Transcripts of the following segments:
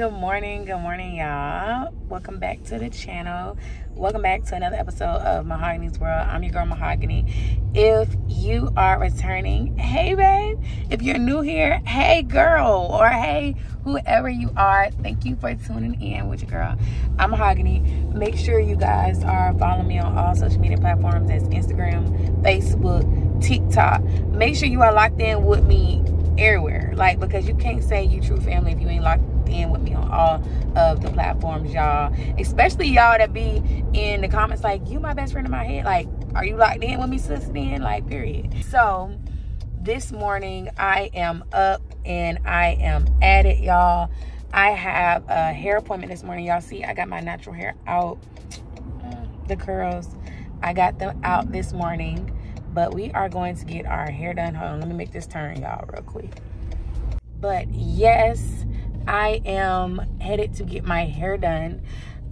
Good morning, y'all. Welcome back to the channel. Welcome back to another episode of MaHogany's World. I'm your girl MaHogany. If you are returning, hey babe. If you're new here, hey girl, or hey whoever you are, thank you for tuning in with your girl. I'm MaHogany. Make sure you guys are following me on all social media platforms. That's Instagram, Facebook, TikTok. Make sure you are locked in with me everywhere, like, because you can't say you true family if you ain't locked in with me on all of the platforms, y'all. Especially y'all that be in the comments like, you my best friend in my head. Like, are you locked in with me, sis? Then, like, period. So this morning I am up and I am at it, y'all. I have a hair appointment this morning. Y'all see I got my natural hair out, the curls, I got them out this morning. But we are going to get our hair done. Hold on, let me make this turn, y'all, real quick. But yes, I am headed to get my hair done.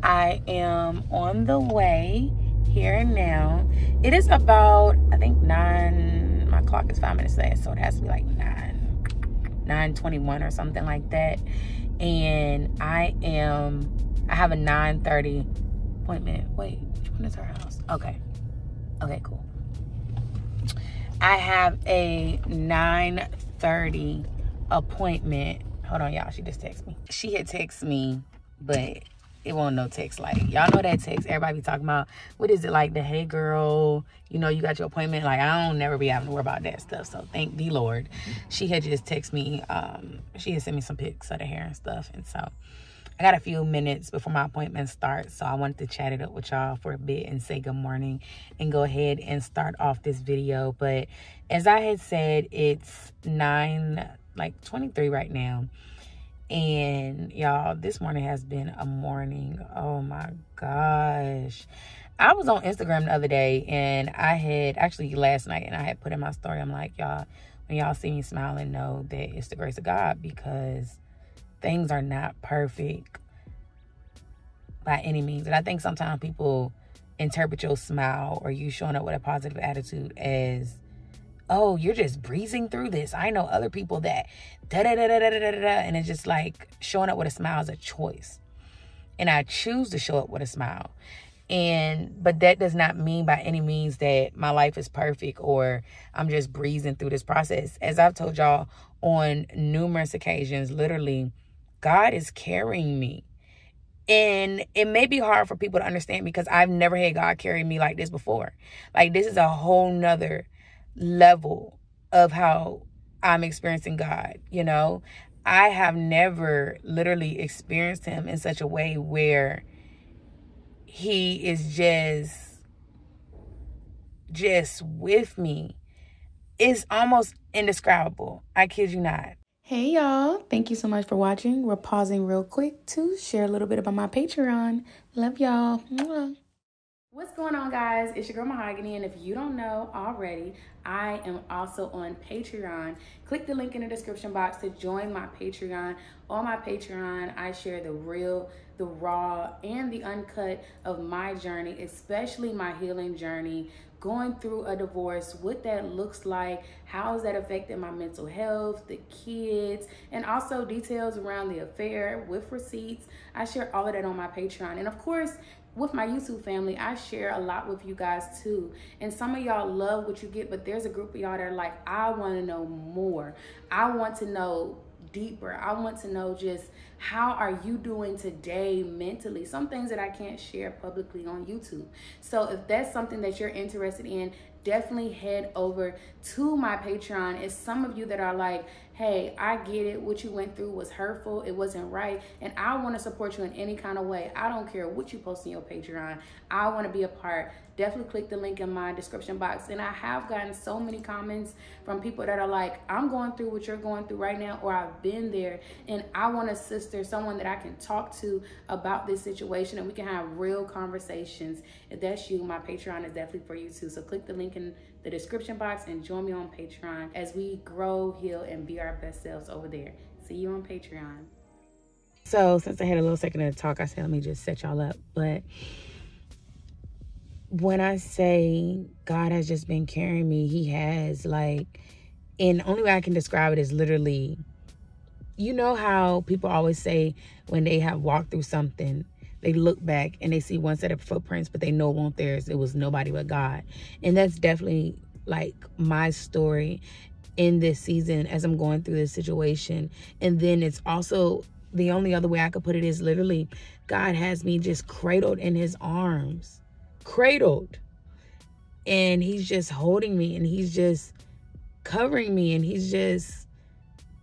I am on the way here now. It is about, I think 9, my clock is 5 minutes late, so it has to be like 9:21 or something like that. And I have a 9:30 appointment. Wait, which one is her house? Okay, cool. I have a 9:30 appointment. Hold on, y'all. She just texted me. She had texted me, but it won't no text like. Y'all know that text. Everybody be talking about, what is it like? The hey girl, you know, you got your appointment. Like, I don't never be having to worry about that stuff. So thank the Lord. She had just texted me. She had sent me some pics of the hair and stuff. And so I got a few minutes before my appointment starts, so I wanted to chat it up with y'all for a bit and say good morning and go ahead and start off this video. But as I had said, it's 9:23 right now. And y'all, this morning has been a morning. Oh my gosh. I was on Instagram the other day, and I had, actually last night, and I had put in my story, I'm like, y'all, when y'all see me smiling, know that it's the grace of God, because things are not perfect by any means. And I think sometimes people interpret your smile or you showing up with a positive attitude as, oh, you're just breezing through this. I know other people that da-da-da-da-da-da-da. And it's just like, showing up with a smile is a choice. And I choose to show up with a smile. But that does not mean by any means that my life is perfect or I'm just breezing through this process. As I've told y'all on numerous occasions, literally, God is carrying me. And it may be hard for people to understand because I've never had God carry me like this before. Like, this is a whole nother level of how I'm experiencing God, you know. I have never literally experienced him in such a way where he is just with me. It's almost indescribable. I kid you not. Hey y'all, thank you so much for watching. We're pausing real quick to share a little bit about my Patreon. Love y'all. Mwah. What's going on, guys? It's your girl MaHogany, and if you don't know already, I am also on Patreon. Click the link in the description box to join my Patreon. On my Patreon, I share the real, the raw, and the uncut of my journey, especially my healing journey, going through a divorce, what that looks like, how has that affected my mental health, the kids, and also details around the affair with receipts. I share all of that on my Patreon. And of course, with my YouTube family, I share a lot with you guys too. And some of y'all love what you get, but there's a group of y'all that are like, I want to know more. I want to know deeper. I want to know just how are you doing today mentally? Some things that I can't share publicly on YouTube. So if that's something that you're interested in, definitely head over to my Patreon. It's some of you that are like, hey, I get it. What you went through was hurtful. It wasn't right. And I want to support you in any kind of way. I don't care what you post in your Patreon. I want to be a part. Definitely click the link in my description box. And I have gotten so many comments from people that are like, I'm going through what you're going through right now, or I've been there, and I want a sister, someone that I can talk to about this situation, and we can have real conversations. If that's you, my Patreon is definitely for you too. So click the link in the description box and join me on Patreon as we grow, heal, and be our best selves over there. See you on Patreon. So since I had a little second to talk, I said, let me just set y'all up. But when I say God has just been carrying me, he has, like, and the only way I can describe it is literally you know how people always say when they have walked through something, they look back and they see one set of footprints, but they know it won't theirs. It was nobody but God. And that's definitely like my story in this season as I'm going through this situation. And then it's also, the only other way I could put it is literally God has me just cradled in his arms. Cradled. And he's just holding me, and he's just covering me, and he's just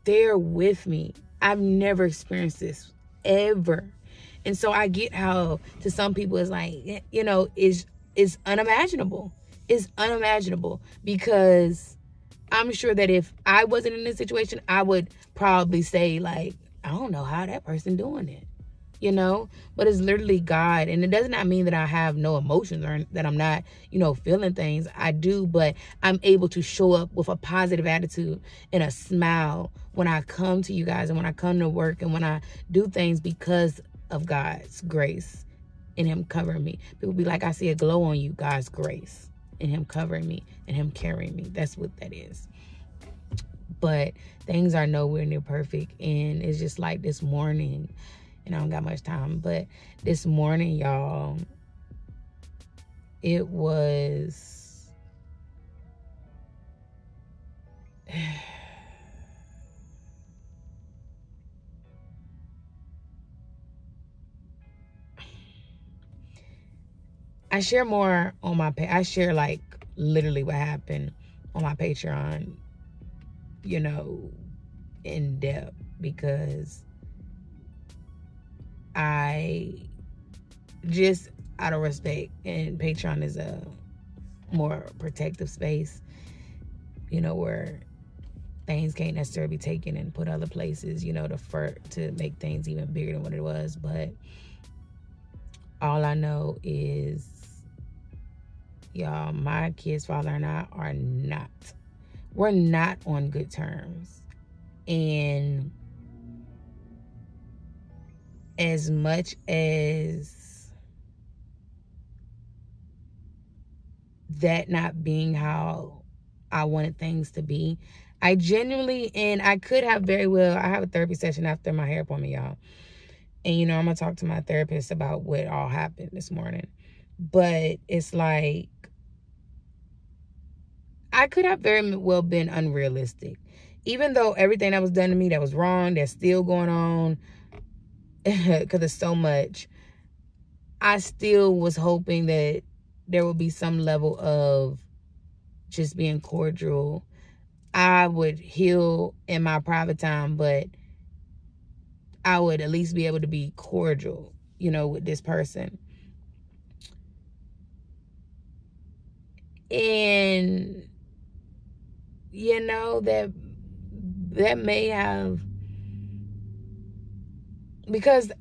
there with me. I've never experienced this ever. And so I get how to some people it's like, you know, it's unimaginable. It's unimaginable, because I'm sure that if I wasn't in this situation, I would probably say like, I don't know how that person doing it, you know, but it's literally God. And it does not mean that I have no emotions or that I'm not, you know, feeling things. I do, but I'm able to show up with a positive attitude and a smile when I come to you guys and when I come to work and when I do things because of God's grace and him covering me. People be like, I see a glow on you. God's grace and him covering me and him carrying me. That's what that is. But things are nowhere near perfect. And it's just like this morning, and I don't got much time, but this morning, y'all, it was, I share more on my page. I share like literally what happened on my Patreon, you know, in depth, because I just, out of respect, and Patreon is a more protective space, you know, where things can't necessarily be taken and put other places, you know, to make things even bigger than what it was. But all I know is, y'all, my kid's father and I we're not on good terms. And as much as that not being how I wanted things to be, I genuinely, and I could have very well, I have a therapy session after my hair appointment, y'all. And, you know, I'm going to talk to my therapist about what all happened this morning. But it's like, I could have very well been unrealistic. Even though everything that was done to me that was wrong, that's still going on, because it's so much, I still was hoping that there would be some level of just being cordial. I would heal in my private time, but I would at least be able to be cordial, you know, with this person. And, you know, that may have, because,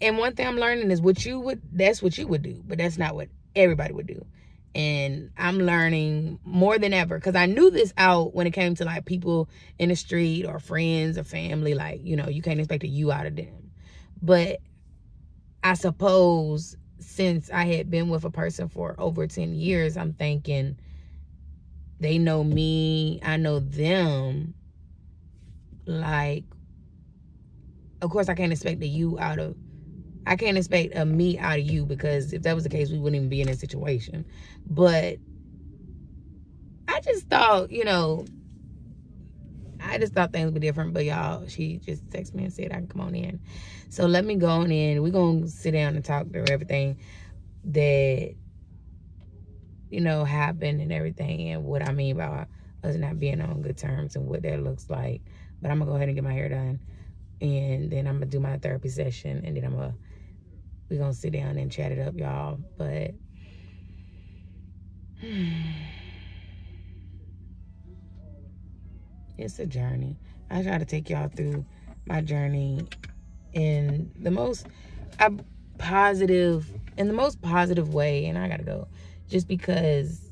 and one thing I'm learning is that's what you would do, but that's not what everybody would do. And I'm learning more than ever, because I knew this out when it came to like people in the street or friends or family. Like, you know, you can't expect a you out of them. But I suppose since I had been with a person for over 10 years, I'm thinking they know me, I know them. Like, of course, I can't expect a me out of you, because if that was the case, we wouldn't even be in this situation. But I just thought, you know, things were different. But y'all, she just texted me and said I can come on in. So let me go on in. We're going to sit down and talk through everything that, you know, happened and everything, and what I mean by us not being on good terms and what that looks like. But I'm going to go ahead and get my hair done. And then I'm going to do my therapy session. And then we're going to sit down and chat it up, y'all. But it's a journey. I try to take y'all through my journey in the most positive way. And I got to go. Just because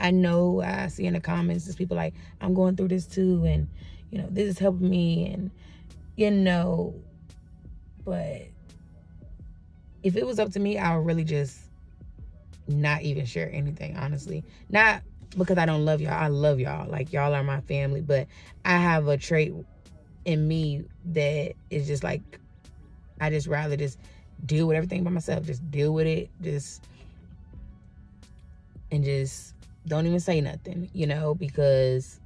I know I see in the comments, there's people like, I'm going through this too. And, you know, this is helping me. And, you know, but if it was up to me, I would really just not even share anything, honestly. Not because I don't love y'all. I love y'all. Like, y'all are my family. But I have a trait in me that is just like, I just rather just deal with everything by myself. Just deal with it. Just don't even say nothing, you know, because,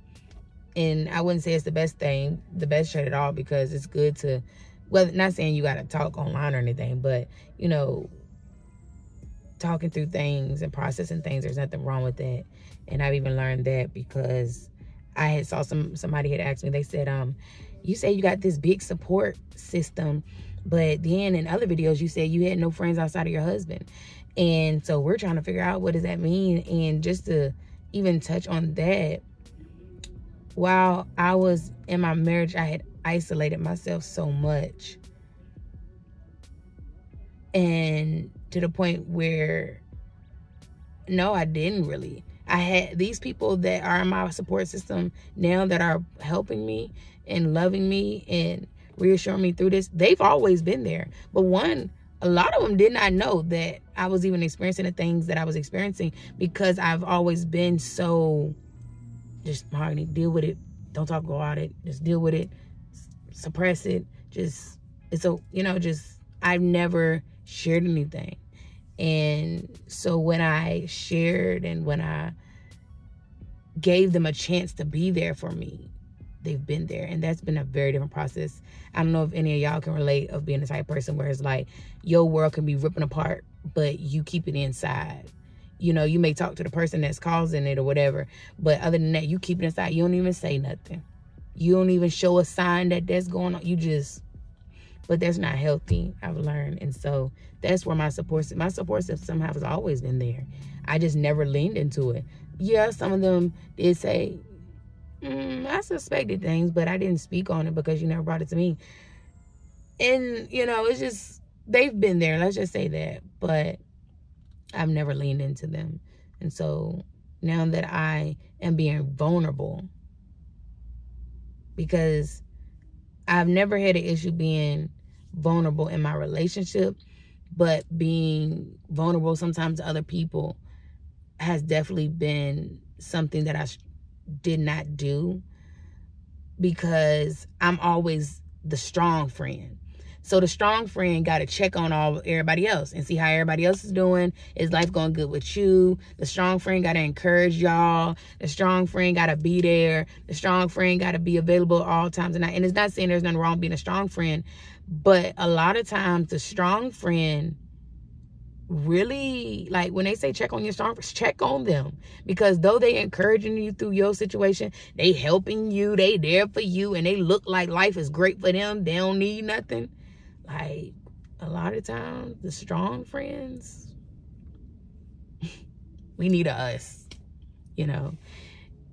and I wouldn't say it's the best trait at all, because it's good to, well, not saying you got to talk online or anything, but, you know, talking through things and processing things, there's nothing wrong with that. And I've even learned that because I had saw somebody had asked me, they said, you say you got this big support system, but then in other videos you said you had no friends outside of your husband. And so we're trying to figure out, what does that mean? And just to even touch on that, while I was in my marriage, I had isolated myself so much, and to the point where, no, I didn't really. I had these people that are in my support system now that are helping me and loving me and reassuring me through this. They've always been there. But a lot of them did not know that I was even experiencing the things that I was experiencing, because I've always been so, just, Mahogany, deal with it. Don't talk about it. Just deal with it. Suppress it. I've never shared anything. And so when I shared and when I gave them a chance to be there for me, they've been there. And that's been a very different process. I don't know if any of y'all can relate, of being the type of person where it's like your world can be ripping apart, but you keep it inside. You know, you may talk to the person that's causing it or whatever, but other than that, you keep it inside. You don't even say nothing. You don't even show a sign that that's going on. But that's not healthy, I've learned. And so that's where my support system has always been there. I just never leaned into it. Yeah, some of them did say, I suspected things, but I didn't speak on it because you never brought it to me. And, you know, it's just, they've been there, let's just say that. But I've never leaned into them. And so now that I am being vulnerable, because I've never had an issue being vulnerable in my relationship, but being vulnerable sometimes to other people has definitely been something that I did not do, because I'm always the strong friend. So the strong friend got to check on everybody else and see how everybody else is doing. Is life going good with you? The strong friend got to encourage y'all. The strong friend got to be there. The strong friend got to be available all times of night. And it's not saying there's nothing wrong being a strong friend, but a lot of times the strong friend really, like when they say check on your strong friends, check on them, because though they encouraging you through your situation, they helping you, they there for you, and they look like life is great for them, they don't need nothing. Like, a lot of times the strong friends, we need us, you know.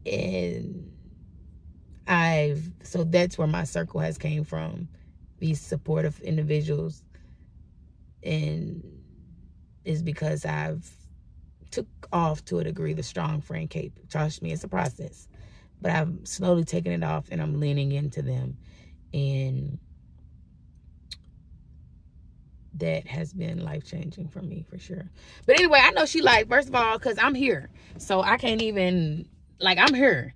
And so that's where my circle has came from, these supportive individuals, and is because I've took off, to a degree, the strong friend cape. Trust me, it's a process, but I've slowly taken it off and I'm leaning into them, and that has been life-changing for me, for sure. But anyway, I know she like, first of all, because I'm here, so I can't even, like, I'm here,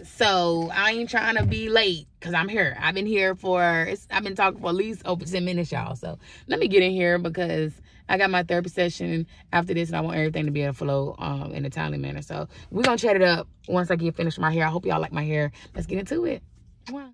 so I ain't trying to be late, because I'm here. I've been here I've been talking for at least over 10 minutes, y'all. So let me get in here, because I got my therapy session after this, and I want everything to be able to flow in a timely manner. So we're going to chat it up once I get finished with my hair. I hope y'all like my hair. Let's get into it. Wow.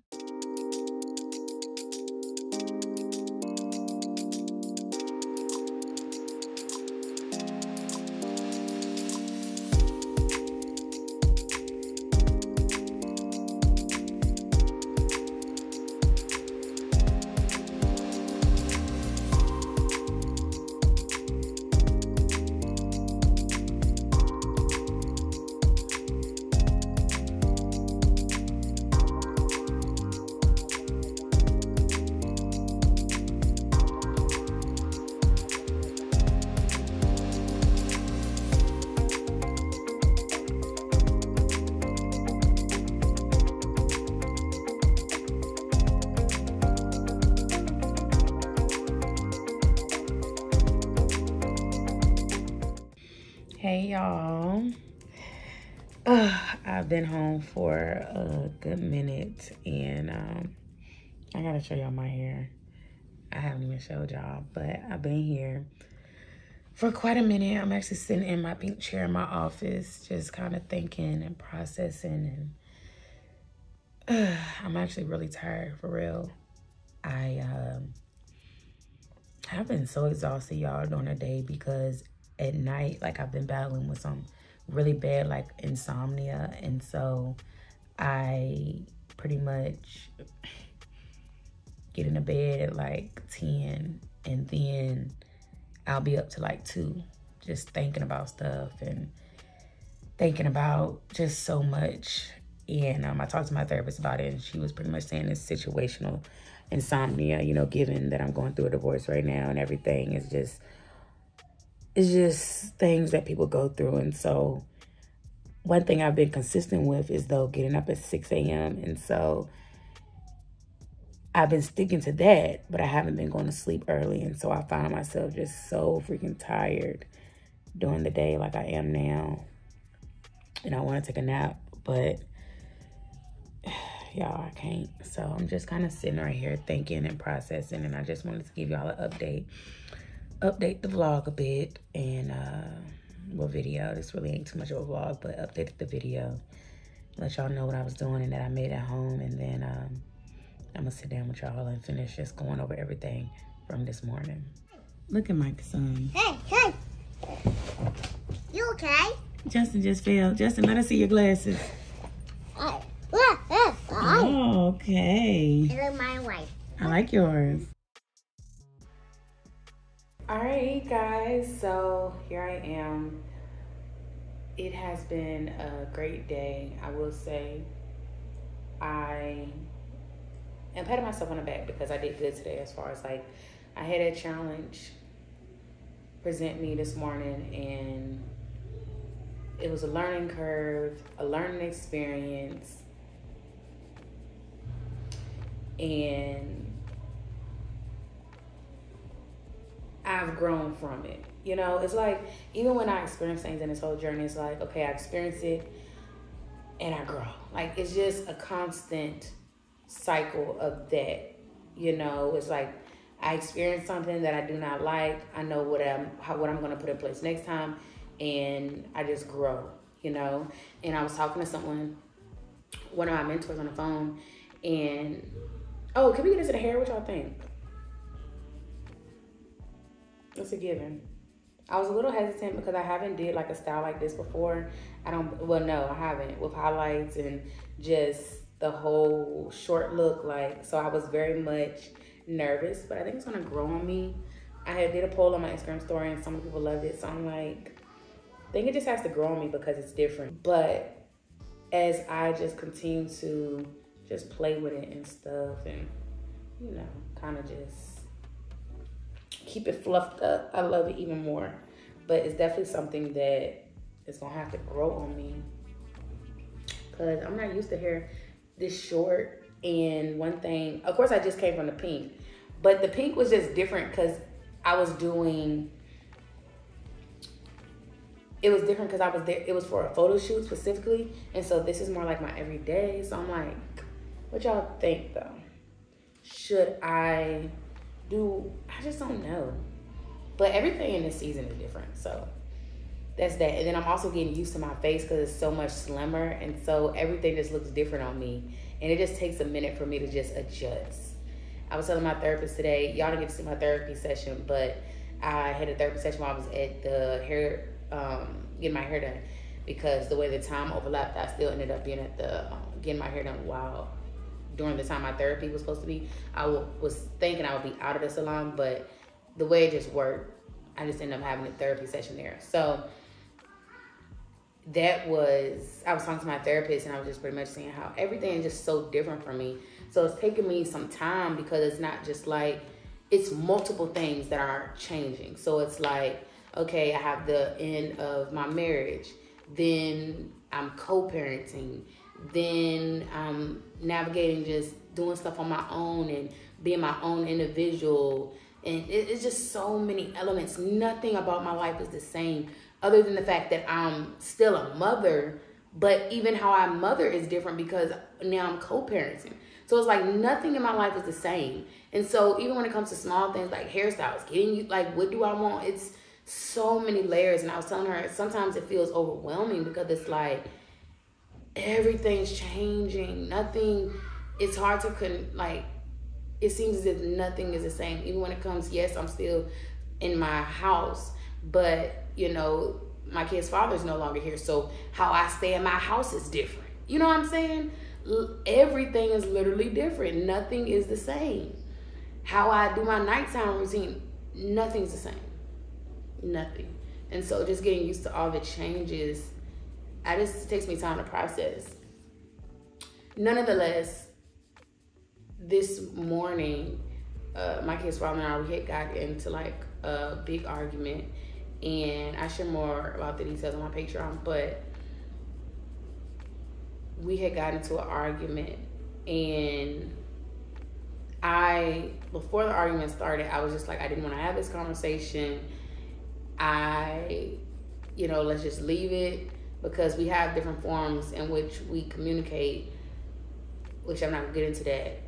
Hey y'all, I've been home for a good minute, and I gotta show y'all my hair. I haven't even showed y'all, but I've been here for quite a minute. I'm actually sitting in my pink chair in my office, just kind of thinking and processing, and I'm actually really tired, for real. I've been so exhausted, y'all, during the day, because at night, like, I've been battling with some really bad, like, insomnia, and so I pretty much get into bed at like 10, and then I'll be up to like 2, just thinking about stuff and thinking about just so much. And I talked to my therapist about it, and she was pretty much saying it's situational insomnia, you know, given that I'm going through a divorce right now and everything. It's just things that people go through. And so one thing I've been consistent with is, though, getting up at 6 a.m. And so I've been sticking to that, but I haven't been going to sleep early. And so I find myself just so freaking tired during the day, like I am now. And I want to take a nap, but y'all, I can't. So I'm just kind of sitting right here thinking and processing, and I just wanted to give y'all an update the vlog a bit, and well, video. This really ain't too much of a vlog, but updated the video, let y'all know what I was doing and that I made at home. And then I'm gonna sit down with y'all and finish just going over everything from this morning. Look at Mike's son. Hey, you okay? Justin just fell. Justin, let us see your glasses. Oh, okay. I like my wife. I like yours. All right, guys, so here I am. It has been a great day. I will say I am patting myself on the back because I did good today, as far as, like, I had a challenge present me this morning, and it was a learning curve, a learning experience, and I've grown from it. You know, it's like, even when I experience things in this whole journey, it's like, okay, I experience it and I grow. Like, it's just a constant cycle of that. You know, it's like, I experience something that I do not like. I know what I'm going to put in place next time, and I just grow, you know. And I was talking to someone, one of my mentors, on the phone, and, oh, can we get into the hair? What y'all think? It's a given. I was a little hesitant because I haven't did like a style like this before. I haven't, with highlights and just the whole short look. Like, so I was very much nervous, but I think it's gonna grow on me. I did a poll on my Instagram story, and some people loved it. So I'm like, I think it just has to grow on me because it's different. But as I just continue to just play with it and stuff, and, you know, kind of just keep it fluffed up, I love it even more. But it's definitely something that is gonna have to grow on me, because I'm not used to hair this short. And one thing, of course, I just came from the pink, but the pink was just different because I was doing, it was different because I was there, it was for a photo shoot specifically, and so this is more like my everyday. So I'm like, what y'all think though? Should I do, I just don't know. But everything in this season is different, so that's that. And then I'm also getting used to my face because it's so much slimmer, and so everything just looks different on me. And it just takes a minute for me to just adjust. I was telling my therapist today, y'all didn't get to see my therapy session, but I had a therapy session while I was at the hair, getting my hair done, because the way the time overlapped, I still ended up being at the, getting my hair done while, during the time my therapy was supposed to be. I was thinking I would be out of the salon, but the way it just worked, I just ended up having a therapy session there. So that was, I was talking to my therapist, and I was just pretty much saying how everything is just so different for me. So it's taking me some time, because it's not just like, it's multiple things that are changing. So it's like, okay, I have the end of my marriage, then I'm co-parenting, then I'm navigating just doing stuff on my own and being my own individual. And it's just so many elements. Nothing about my life is the same, other than the fact that I'm still a mother, But even how I mother is different because now I'm co-parenting. So it's like nothing in my life is the same. And so even when it comes to small things like hairstyles, getting you, like, what do I want? It's so many layers. And I was telling her, sometimes it feels overwhelming because it's like everything's changing. Nothing, it's hard to, it seems as if nothing is the same. Even when it comes, yes, I'm still in my house, but, you know, my kid's father's no longer here. So how I stay in my house is different. You know what I'm saying? Everything is literally different. Nothing is the same. How I do my nighttime routine, nothing's the same. Nothing. And so just getting used to all the changes, it takes me time to process. Nonetheless, this morning, my kid's father and I, we had got into like a big argument, and I share more about the details on my Patreon, but we had gotten into an argument, and before the argument started, I was just like, I didn't want to have this conversation. Let's just leave it, because we have different forms in which we communicate, which I'm not gonna get into that,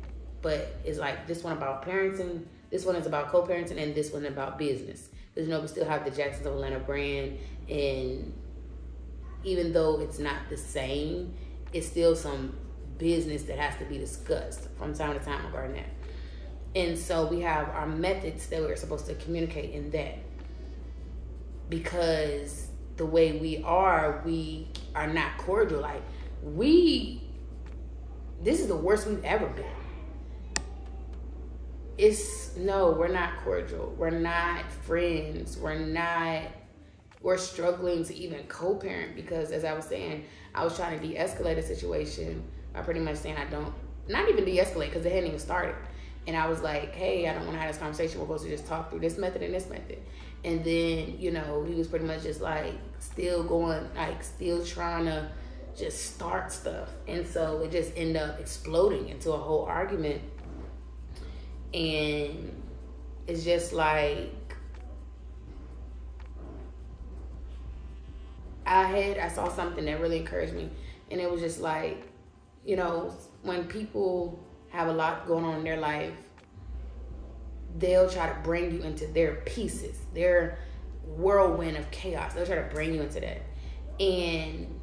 but it's like this one about parenting, this one is about co-parenting, and this one about business. Because, we still have the Jacksons of Atlanta brand, and even though it's not the same, it's still some business that has to be discussed from time to time regarding that. And so we have our methods that we're supposed to communicate in that. Because the way we are not cordial. Like, this is the worst we've ever been. We're not cordial. We're not friends. We're struggling to even co-parent, because as I was saying, I was trying to de-escalate a situation by pretty much saying not even de-escalate, because it hadn't even started. And I was like, hey, I don't want to have this conversation. We're supposed to just talk through this method and this method. And then, he was pretty much just like still trying to just start stuff. And so it just ended up exploding into a whole argument. And it's just like, I saw something that really encouraged me. And it was just like, when people have a lot going on in their life, they'll try to bring you into their pieces, their whirlwind of chaos. They'll try to bring you into that. And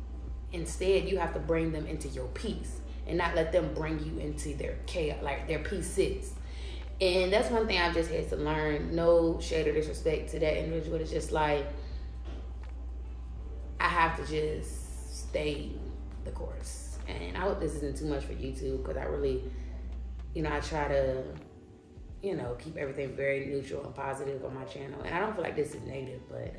instead, you have to bring them into your peace and not let them bring you into their chaos, like their pieces. And that's one thing I just had to learn. No shade or disrespect to that individual. It's just like, I have to just stay the course. And I hope this isn't too much for YouTube, because I really, I try to, keep everything very neutral and positive on my channel. And I don't feel like this is negative, but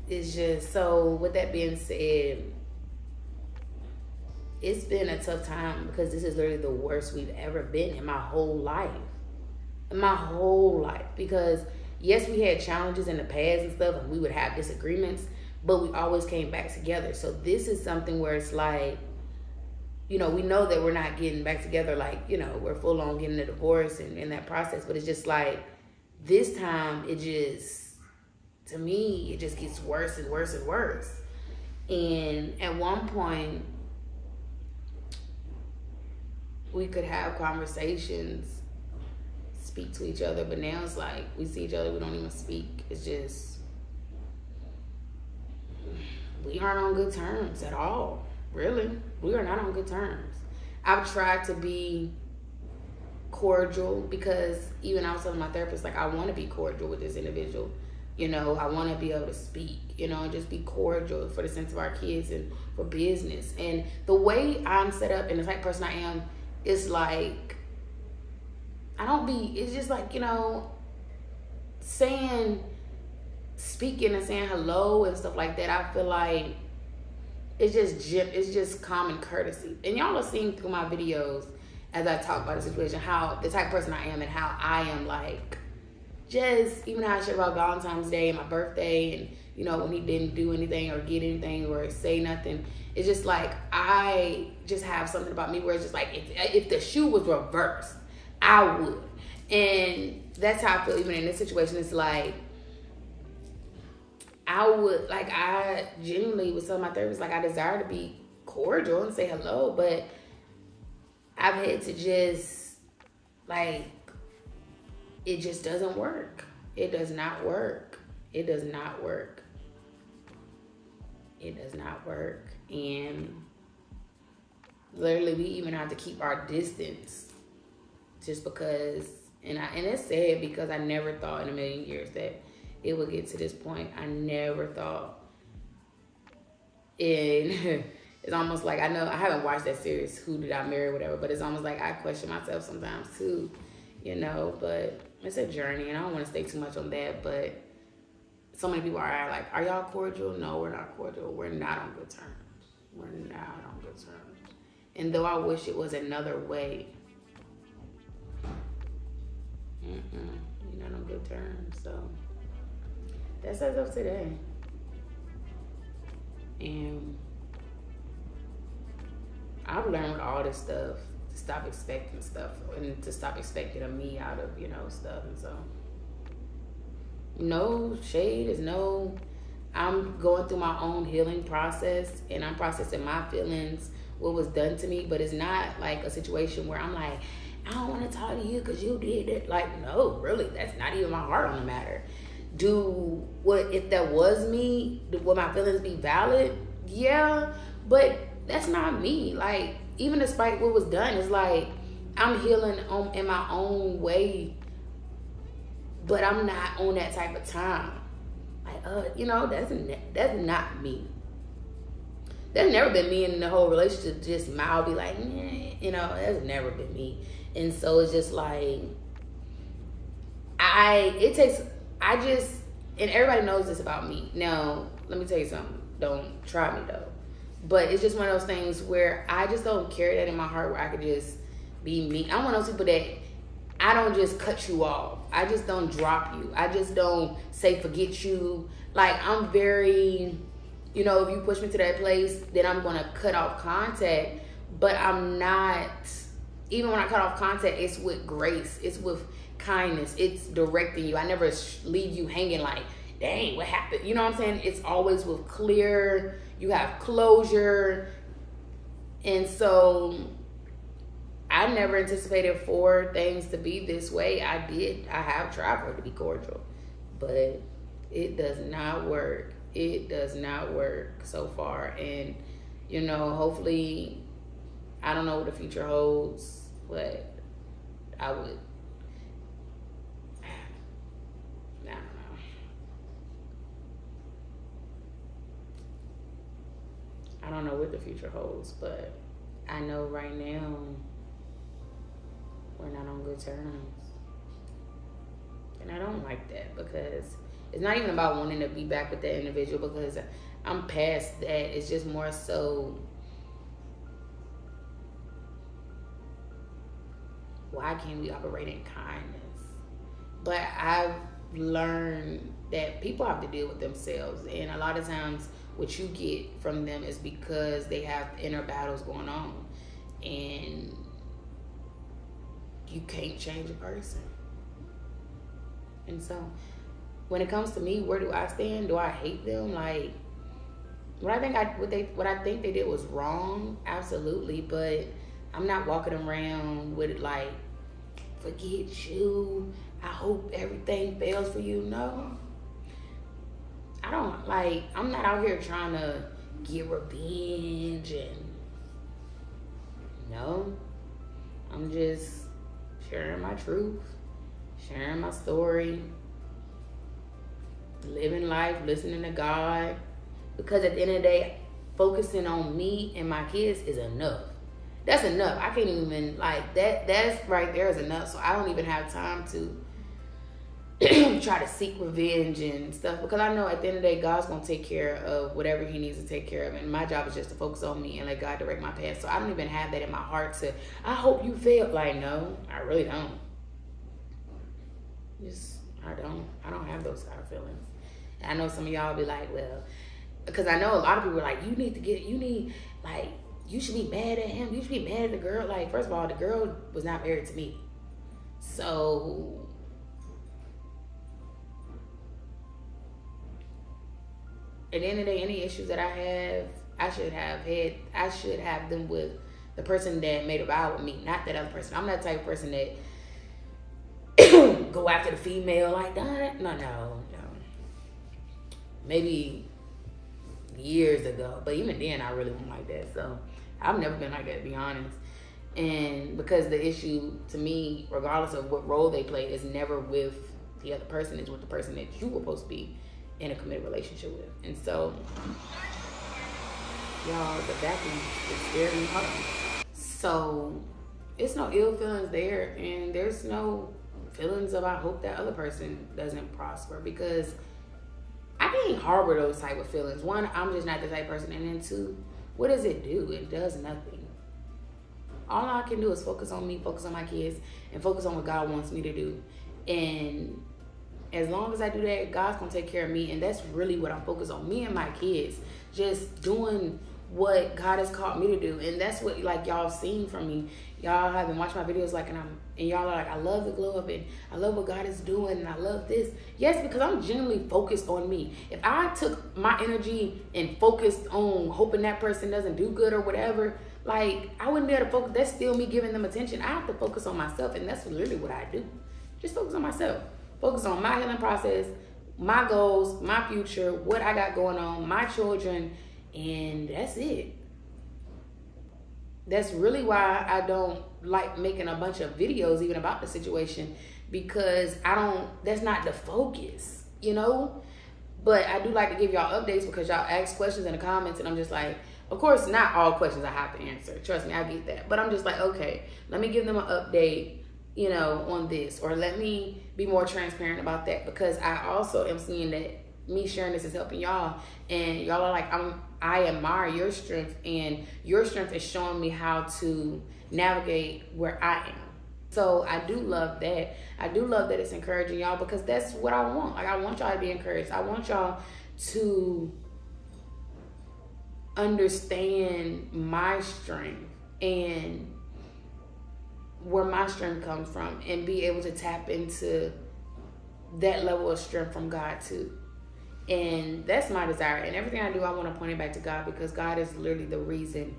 it's just, so with that being said, it's been a tough time, because this is literally the worst we've ever been in my whole life. Because yes, we had challenges in the past and stuff, and we would have disagreements, but we always came back together. So this is something where it's like, we know that we're not getting back together, like, we're full on getting a divorce and in that process, but it's just like, this time, to me, it just gets worse and worse and worse. And at one point, we could have conversations, speak to each other, but now it's like, we see each other, we don't even speak. It's just, we aren't on good terms at all. Really, we are not on good terms. I've tried to be cordial, because even I was telling my therapist, like, I want to be cordial with this individual. I want to be able to speak, and just be cordial for the sense of our kids and for business. And the way I'm set up and the type of person I am, it's like, it's just like, speaking and saying hello and stuff like that, I feel like it's just common courtesy. And y'all are seeing through my videos, as I talk about the situation, how the type of person I am, and how I am, like, just even how I share about Valentine's Day and my birthday, and when he didn't do anything or get anything or say nothing, it's just like, I just have something about me where it's just like, if the shoe was reversed, I would. And that's how I feel even in this situation. It's like, I genuinely was telling my therapist, like, I desire to be cordial and say hello, but I've had to just, like, it just doesn't work. It does not work. It does not work. It does not work. And literally, we even have to keep our distance just because, and it's sad because I never thought in a million years that it would get to this point. I never thought. And it's almost like, I know I haven't watched that series, Who Did I Marry, whatever, but it's almost like I question myself sometimes too, you know, but it's a journey and I don't want to stay too much on that, but so many people are like, are y'all cordial? No, we're not cordial. We're not on good terms. We're not on good terms. And though I wish it was another way, we're not on good terms. So that's as of today. And I've learned all this stuff to stop expecting stuff and to stop expecting of me out of, you know, stuff. And so no shade is no, I'm going through my own healing process and I'm processing my feelings, what was done to me, but it's not like a situation where I'm like, I don't want to talk to you because you did it. Like, no, really, that's not even my heart on the matter. If that was me, would my feelings be valid? Yeah, but that's not me. Like, even despite what was done, it's like I'm healing in my own way, but I'm not on that type of time. Like, you know, that's not me. That's never been me in the whole relationship. Just mild, be like, you know, that's never been me. And so it's just like, and everybody knows this about me. Now, let me tell you something. Don't try me though. But it's just one of those things where I just don't carry that in my heart where I could just be me. I'm one of those people that I don't just cut you off. I just don't drop you. I just don't say forget you. Like, I'm very, you know, if you push me to that place, then I'm going to cut off contact. But I'm not, even when I cut off contact, it's with grace. It's with kindness. It's directing you. I never leave you hanging like, dang, what happened? You know what I'm saying? It's always with clear, you have closure. And so I never anticipated for things to be this way. I have tried for it to be cordial, but it does not work. It does not work so far. And, you know, hopefully, I don't know what the future holds, but I don't know. I don't know what the future holds, but I know right now we're not on good terms. And I don't like that because it's not even about wanting to be back with that individual because I'm past that. It's just more so, why can't we operate in kindness? But I've learned that people have to deal with themselves. And a lot of times what you get from them is because they have inner battles going on. And you can't change a person. And so when it comes to me, where do I stand? Do I hate them? Like, what I think they did was wrong, absolutely, but I'm not walking around with it like, forget you, I hope everything fails for you. No. I'm not out here trying to get revenge and no. I'm just sharing my truth, sharing my story, living life, listening to God. Because at the end of the day, focusing on me and my kids is enough. That's enough. I can't even, like, that's right there is enough. So I don't even have time to try to seek revenge and stuff. Because I know at the end of the day, God's going to take care of whatever he needs to take care of. And my job is just to focus on me and let God direct my path. So I don't even have that in my heart to, I hope you fail. Like, no, I really don't. I don't have those kind of feelings. And I know some of y'all be like, well, because I know a lot of people are like, you should be mad at him. You should be mad at the girl. Like, first of all, the girl was not married to me. So at the end of the day, any issues that I have, I should have them with the person that made a vow with me, not that other person. I'm that type of person that go after the female like that. No. Maybe years ago, but even then I really wasn't like that. So I've never been like that, to be honest. And because the issue to me, regardless of what role they play, is never with the other person, it's with the person that you were supposed to be in a committed relationship with. And so, y'all, the vacuum is very hard. So it's no ill feelings there, and there's no feelings of I hope that other person doesn't prosper, because I can't harbor those type of feelings. One, I'm just not the type of person, and then two, what does it do? It does nothing. All I can do is focus on me, focus on my kids, and focus on what God wants me to do. And as long as I do that, God's gonna take care of me, and that's really what I'm focused on. Me and my kids, just doing what God has called me to do. And that's what, like, y'all seen from me. Y'all have been watching my videos, like, and y'all are like, I love the glow up, and I love what God is doing, and I love this. Yes, because I'm genuinely focused on me. If I took my energy and focused on hoping that person doesn't do good or whatever, like, I wouldn't be able to focus. That's still me giving them attention. I have to focus on myself, and that's literally what I do. Just focus on myself. Focus on my healing process, my goals, my future, what I got going on, my children, and that's it. That's really why I don't like making a bunch of videos even about the situation, because that's not the focus, you know? But I do like to give y'all updates because y'all ask questions in the comments, and I'm just like, of course, not all questions I have to answer. Trust me, I get that. But I'm just like, okay, let me give them an update, you know, on this, or let me be more transparent about that, because I also am seeing that me sharing this is helping y'all, and y'all are like, I admire your strength, and your strength is showing me how to navigate where I am. So I do love that. I do love that it's encouraging y'all, because that's what I want. Like, I want y'all to be encouraged. I want y'all to understand my strength and where my strength comes from, and be able to tap into that level of strength from God too. And that's my desire. And everything I do, I want to point it back to God, because God is literally the reason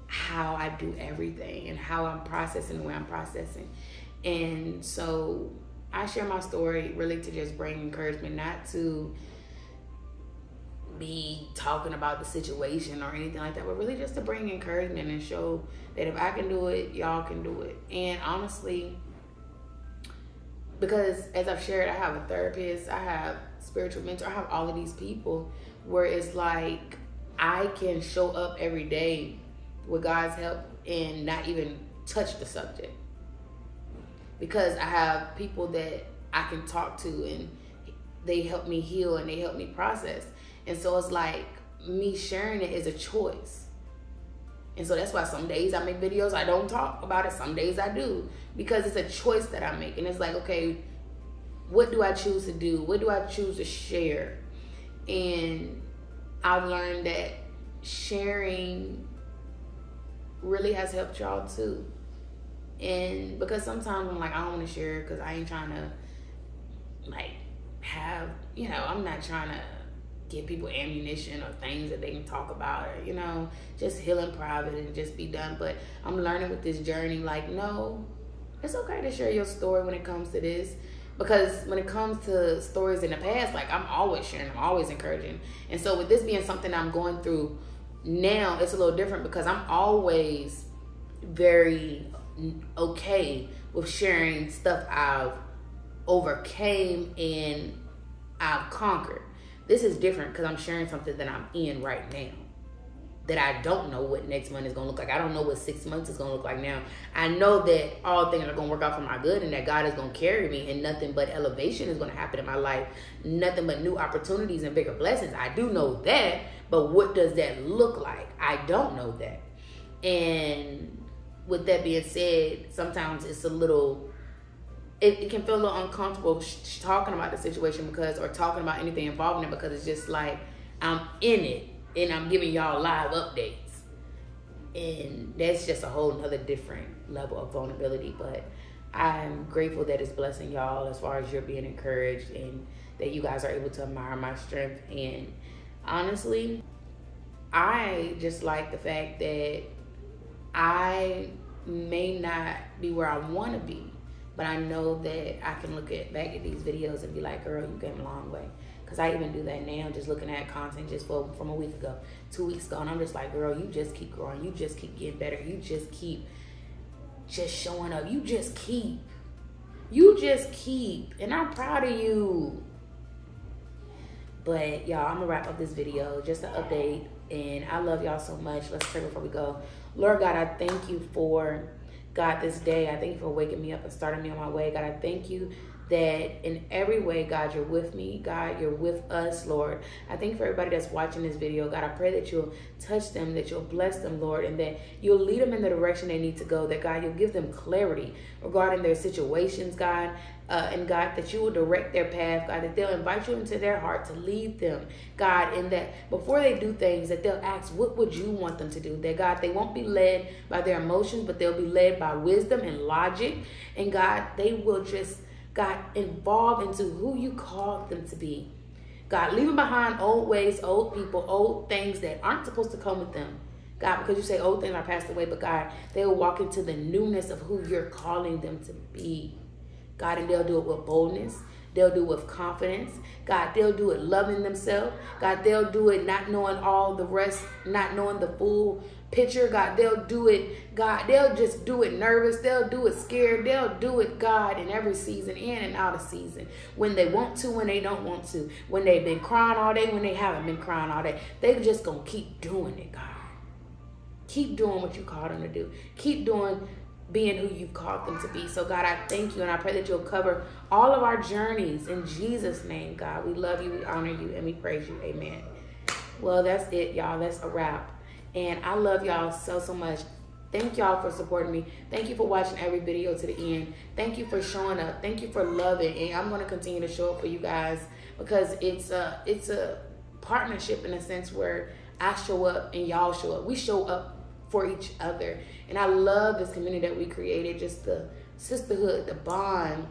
how I do everything and how I'm processing the way I'm processing. And so I share my story really to just bring encouragement, not to be talking about the situation or anything like that, but really just to bring encouragement and show that if I can do it, y'all can do it. And honestly, because as I've shared, I have a therapist, I have spiritual mentor, I have all of these people where it's like I can show up every day with God's help and not even touch the subject, because I have people that I can talk to, and they help me heal and they help me process. And so it's like me sharing it is a choice. And so that's why some days I make videos, I don't talk about it. Some days I do, because it's a choice that I make. And it's like, okay, what do I choose to do? What do I choose to share? And I've learned that sharing really has helped y'all too. And because sometimes I'm like, I don't want to share because I ain't trying to, like, have, you know, I'm not trying to give people ammunition or things that they can talk about, or, you know, just heal in private and just be done. But I'm learning with this journey, like, no, it's okay to share your story when it comes to this, because when it comes to stories in the past, like, I'm always sharing, I'm always encouraging. And so with this being something I'm going through now, it's a little different, because I'm always very okay with sharing stuff I've overcame and I've conquered. This is different because I'm sharing something that I'm in right now, that I don't know what next month is going to look like. I don't know what 6 months is going to look like now. I know that all things are going to work out for my good, and that God is going to carry me, and nothing but elevation is going to happen in my life. Nothing but new opportunities and bigger blessings. I do know that, but what does that look like? I don't know that. And with that being said, sometimes it's a little, it can feel a little uncomfortable talking about the situation, because, or talking about anything involving it, because it's just like I'm in it and I'm giving y'all live updates, and that's just a whole nother different level of vulnerability. But I'm grateful that it's blessing y'all as far as you're being encouraged, and that you guys are able to admire my strength. And honestly, I just like the fact that I may not be where I want to be, but I know that I can look back at these videos and be like, girl, you came a long way. Because I even do that now, just looking at content just from a week ago, 2 weeks ago. And I'm just like, girl, you just keep growing. You just keep getting better. You just keep just showing up. You just keep. And I'm proud of you. But y'all, I'm going to wrap up this video. Just an update. And I love y'all so much. Let's pray before we go. Lord God, I thank you for, God, this day. I thank you for waking me up and starting me on my way. God, I thank you that in every way, God, you're with me. God, you're with us, Lord. I thank you for everybody that's watching this video. God, I pray that you'll touch them, that you'll bless them, Lord, and that you'll lead them in the direction they need to go, that, God, you'll give them clarity regarding their situations, God, and, God, that you will direct their path, God, that they'll invite you into their heart to lead them, God, and that before they do things, that they'll ask, what would you want them to do? That, God, they won't be led by their emotions, but they'll be led by wisdom and logic, and, God, they will just, God, evolve into who you called them to be. God, leaving behind old ways, old people, old things that aren't supposed to come with them. God, because you say old things are passed away, but God, they will walk into the newness of who you're calling them to be. God, and they'll do it with boldness. They'll do it with confidence. God, they'll do it loving themselves. God, they'll do it not knowing all the rest, not knowing the full picture. God, they'll do it. God, they'll just do it nervous. They'll do it scared. They'll do it, God, in every season, in and out of season. When they want to, when they don't want to. When they've been crying all day, when they haven't been crying all day. They're just going to keep doing it, God. Keep doing what you called them to do. Keep doing being who you've called them to be. So, God, I thank you, and I pray that you'll cover all of our journeys. In Jesus' name, God, we love you, we honor you, and we praise you. Amen. Well, that's it, y'all. That's a wrap. And I love y'all so, so much. Thank y'all for supporting me. Thank you for watching every video to the end. Thank you for showing up. Thank you for loving. And I'm going to continue to show up for you guys, because it's a partnership in a sense where I show up and y'all show up. We show up for each other. And I love this community that we created, just the sisterhood, the bond,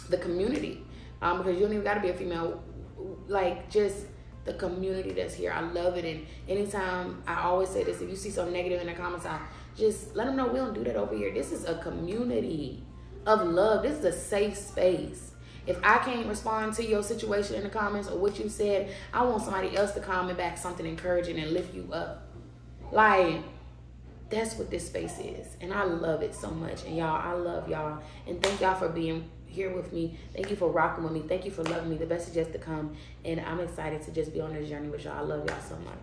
the community. Because you don't even got to be a female, like just the community that's here. I love it. And anytime, I always say this, if you see something negative in the comments, just let them know we don't do that over here. This is a community of love. This is a safe space. If I can't respond to your situation in the comments or what you said, I want somebody else to comment back something encouraging and lift you up. Like, that's what this space is. And I love it so much. And y'all, I love y'all. And thank y'all for being here with me. Thank you for rocking with me. Thank you for loving me. The best is yet to come. And I'm excited to just be on this journey with y'all. I love y'all so much.